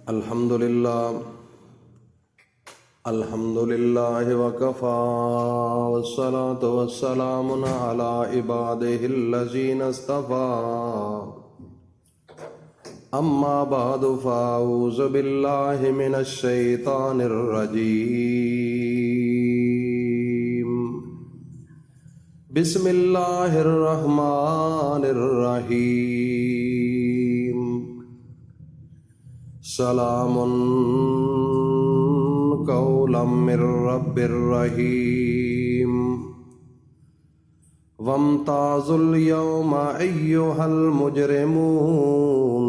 الحمدللہ وکفا والصلاة والسلام علی عباده الذین اصطفا اما بعد فاعوذ باللہ من الشیطان الرجیم بسم اللہ الرحمن الرحیم سلام قولا من رب الرحیم وامتازوا اليوم ایھا المجرمون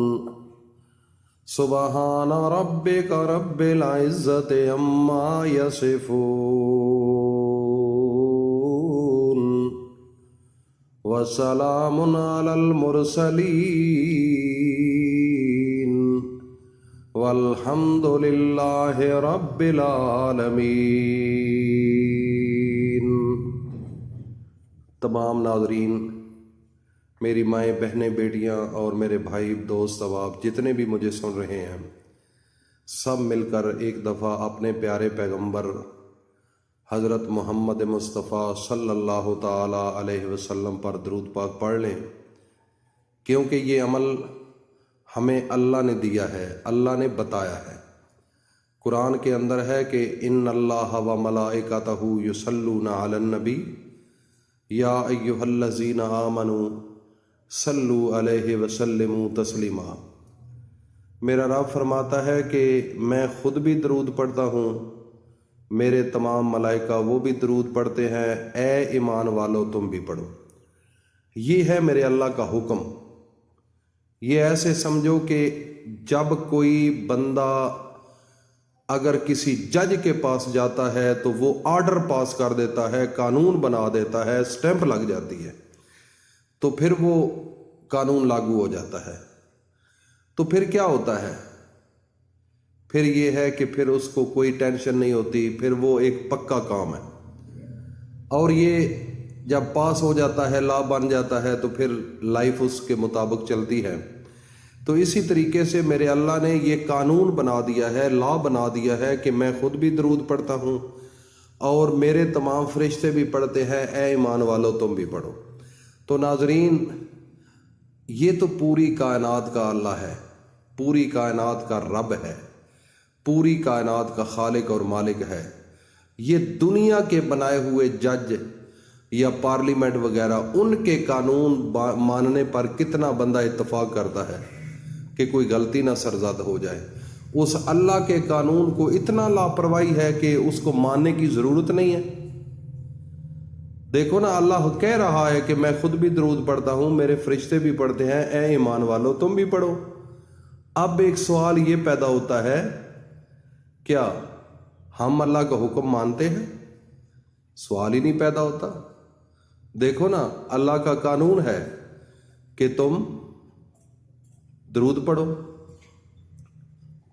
سبحان ربک رب العزت عما یصفون وسلام علی المرسلین والحمد للہ رب العالمین۔ تمام ناظرین، میری مائیں، بہنیں، بیٹیاں اور میرے بھائی، دوست، احباب جتنے بھی مجھے سن رہے ہیں، سب مل کر ایک دفعہ اپنے پیارے پیغمبر حضرت محمد مصطفیٰ صلی اللہ تعالی علیہ وسلم پر درود پاک پڑھ لیں، کیونکہ یہ عمل ہمیں اللہ نے دیا ہے، اللہ نے بتایا ہے۔ قرآن کے اندر ہے کہ ان اللہ و ملائکتہ یصلون علی النبی یا ایھا الذین آمنوا صلوا علیہ وسلموا تسلیما۔ میرا رب فرماتا ہے کہ میں خود بھی درود پڑھتا ہوں، میرے تمام ملائکہ وہ بھی درود پڑھتے ہیں، اے ایمان والو تم بھی پڑھو۔ یہ ہے میرے اللہ کا حکم۔ یہ ایسے سمجھو کہ جب کوئی بندہ اگر کسی جج کے پاس جاتا ہے تو وہ آرڈر پاس کر دیتا ہے، قانون بنا دیتا ہے، سٹیمپ لگ جاتی ہے، تو پھر وہ قانون لاگو ہو جاتا ہے۔ تو پھر کیا ہوتا ہے؟ پھر یہ ہے کہ پھر اس کو کوئی ٹینشن نہیں ہوتی، پھر وہ ایک پکا کام ہے، اور یہ جب پاس ہو جاتا ہے، لا بن جاتا ہے، تو پھر لائف اس کے مطابق چلتی ہے۔ تو اسی طریقے سے میرے اللہ نے یہ قانون بنا دیا ہے، لا بنا دیا ہے کہ میں خود بھی درود پڑھتا ہوں اور میرے تمام فرشتے بھی پڑھتے ہیں، اے ایمان والو تم بھی پڑھو۔ تو ناظرین، یہ تو پوری کائنات کا اللہ ہے، پوری کائنات کا رب ہے، پوری کائنات کا خالق اور مالک ہے۔ یہ دنیا کے بنائے ہوئے جج یا پارلیمنٹ وغیرہ، ان کے قانون ماننے پر کتنا بندہ اتفاق کرتا ہے کہ کوئی غلطی نہ سرزد ہو جائے؟ اس اللہ کے قانون کو اتنا لاپرواہی ہے کہ اس کو ماننے کی ضرورت نہیں ہے۔ دیکھو نا، اللہ کہہ رہا ہے کہ میں خود بھی درود پڑھتا ہوں، میرے فرشتے بھی پڑھتے ہیں، اے ایمان والو تم بھی پڑھو۔ اب ایک سوال یہ پیدا ہوتا ہے، کیا ہم اللہ کا حکم مانتے ہیں؟ سوال ہی نہیں پیدا ہوتا۔ دیکھو نا، اللہ کا قانون ہے کہ تم درود پڑھو،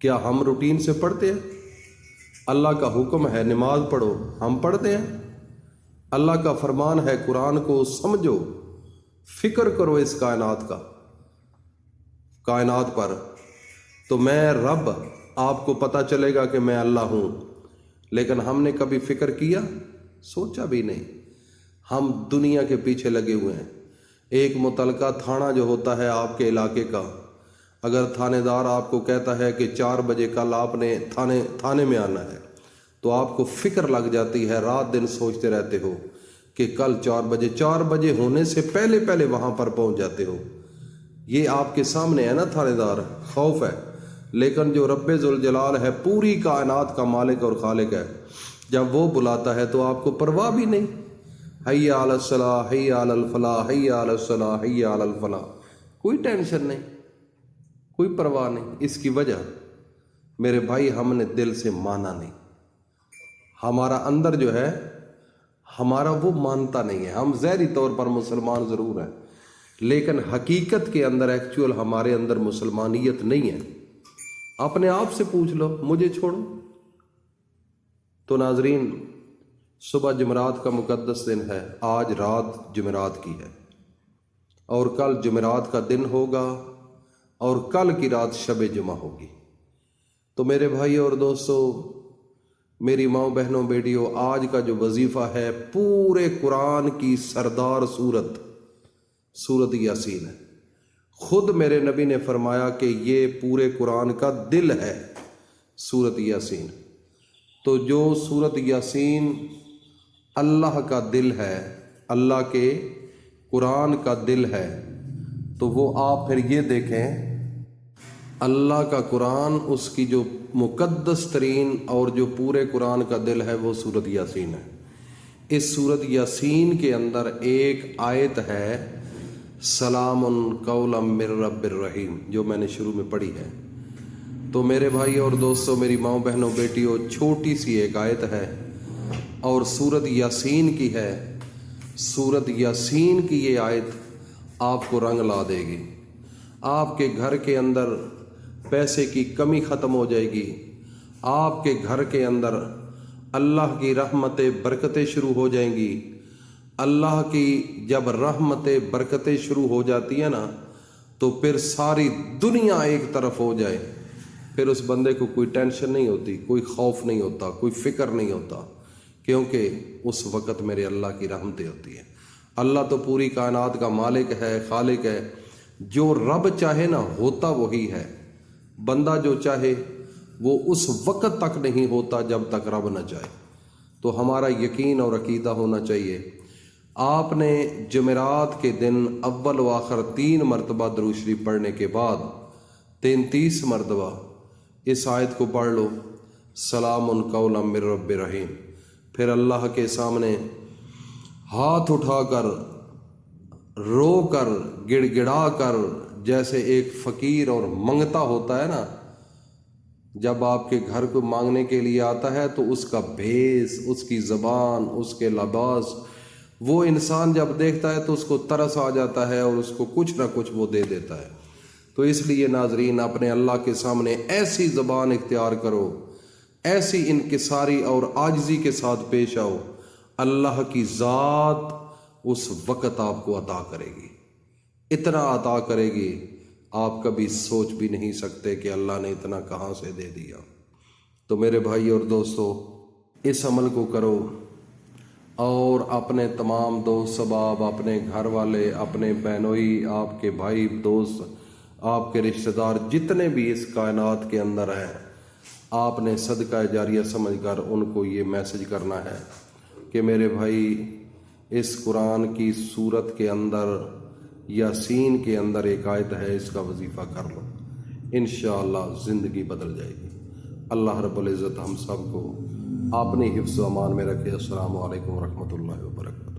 کیا ہم روٹین سے پڑھتے ہیں؟ اللہ کا حکم ہے نماز پڑھو، ہم پڑھتے ہیں؟ اللہ کا فرمان ہے قرآن کو سمجھو، فکر کرو اس کائنات پر، تو میں رب، آپ کو پتہ چلے گا کہ میں اللہ ہوں۔ لیکن ہم نے کبھی فکر کیا؟ سوچا بھی نہیں۔ ہم دنیا کے پیچھے لگے ہوئے ہیں۔ ایک متعلقہ تھانہ جو ہوتا ہے آپ کے علاقے کا، اگر تھانے دار آپ کو کہتا ہے کہ 4 بجے کل آپ نے تھانے میں آنا ہے، تو آپ کو فکر لگ جاتی ہے، رات دن سوچتے رہتے ہو کہ کل 4 بجے ہونے سے پہلے وہاں پر پہنچ جاتے ہو۔ یہ آپ کے سامنے ہے نا تھانے دار، خوف ہے۔ لیکن جو رب ذوالجلال ہے، پوری کائنات کا مالک اور خالق ہے، جب وہ بلاتا ہے تو آپ کو پرواہ بھی نہیں۔ حی علی الصلاۃ، حی علی الفلاح، حی علی الصلاۃ، حی علی الفلاح، کوئی ٹینشن نہیں، کوئی پرواہ نہیں۔ اس کی وجہ میرے بھائی، ہم نے دل سے مانا نہیں۔ ہمارا اندر جو ہے، ہمارا وہ مانتا نہیں ہے۔ ہم ظاہری طور پر مسلمان ضرور ہیں، لیکن حقیقت کے اندر ایکچوئل ہمارے اندر مسلمانیت نہیں ہے۔ اپنے آپ سے پوچھ لو، مجھے چھوڑو۔ تو ناظرین، صبح جمعرات کا مقدس دن ہے، آج رات جمعرات کی ہے، اور کل جمعرات کا دن ہوگا، اور کل کی رات شب جمعہ ہوگی۔ تو میرے بھائی اور دوستوں، میری ماں بہنوں بیٹیوں، آج کا جو وظیفہ ہے پورے قرآن کی سردار سورت یاسین ہے۔ خود میرے نبی نے فرمایا کہ یہ پورے قرآن کا دل ہے سورت یاسین۔ تو جو سورت یاسین اللہ کا دل ہے، اللہ کے قرآن کا دل ہے، تو وہ آپ پھر یہ دیکھیں، اللہ کا قرآن، اس کی جو مقدس ترین اور جو پورے قرآن کا دل ہے وہ سورت یاسین ہے۔ اس سورت یاسین کے اندر ایک آیت ہے سلام قولا من رب الرحیم، جو میں نے شروع میں پڑھی ہے۔ تو میرے بھائی اور دوستوں، میری ماں بہنوں بیٹیوں، چھوٹی سی ایک آیت ہے اور سورت یاسین کی ہے۔ سورت یاسین کی یہ آیت آپ کو رنگ لا دے گی، آپ کے گھر کے اندر پیسے کی کمی ختم ہو جائے گی، آپ کے گھر کے اندر اللہ کی رحمتیں برکتیں شروع ہو جائیں گی۔ اللہ کی جب رحمتیں برکتیں شروع ہو جاتی ہیں نا، تو پھر ساری دنیا ایک طرف ہو جائے، پھر اس بندے کو کوئی ٹینشن نہیں ہوتی، کوئی خوف نہیں ہوتا، کوئی فکر نہیں ہوتا، کیونکہ اس وقت میرے اللہ کی رحمتیں ہوتی ہیں۔ اللہ تو پوری کائنات کا مالک ہے، خالق ہے۔ جو رب چاہے نا ہوتا وہی ہے، بندہ جو چاہے وہ اس وقت تک نہیں ہوتا جب تک رب نہ چاہے۔ تو ہمارا یقین اور عقیدہ ہونا چاہیے۔ آپ نے جمعرات کے دن اول و آخر 3 مرتبہ درود شریف پڑھنے کے بعد 33 مرتبہ اس آیت کو پڑھ لو، سلام قولا من رب الرحیم۔ پھر اللہ کے سامنے ہاتھ اٹھا کر، رو کر، گڑ گڑا کر، جیسے ایک فقیر اور منگتا ہوتا ہے نا، جب آپ کے گھر کو مانگنے کے لیے آتا ہے تو اس کا بھیس، اس کی زبان، اس کے لباس، وہ انسان جب دیکھتا ہے تو اس کو ترس آ جاتا ہے اور اس کو کچھ نہ کچھ وہ دے دیتا ہے۔ تو اس لیے ناظرین، اپنے اللہ کے سامنے ایسی زبان اختیار کرو، ایسی انکساری اور عاجزی کے ساتھ پیش آؤ، اللہ کی ذات اس وقت آپ کو عطا کرے گی، اتنا عطا کرے گی آپ کبھی سوچ بھی نہیں سکتے کہ اللہ نے اتنا کہاں سے دے دیا۔ تو میرے بھائی اور دوستو، اس عمل کو کرو اور اپنے تمام دوست احباب، اپنے گھر والے، اپنے بہنوئی، آپ کے بھائی دوست، آپ کے رشتہ دار جتنے بھی اس کائنات کے اندر ہیں، آپ نے صدقہ جاریہ سمجھ کر ان کو یہ میسج کرنا ہے کہ میرے بھائی، اس قرآن کی سورت کے اندر یاسین کے اندر ایک آیت ہے، اس کا وظیفہ کر لو، انشاءاللہ زندگی بدل جائے گی۔ اللہ رب العزت ہم سب کو اپنی حفظ و امان میں رکھے۔ السلام علیکم ورحمۃ اللہ وبرکاتہ۔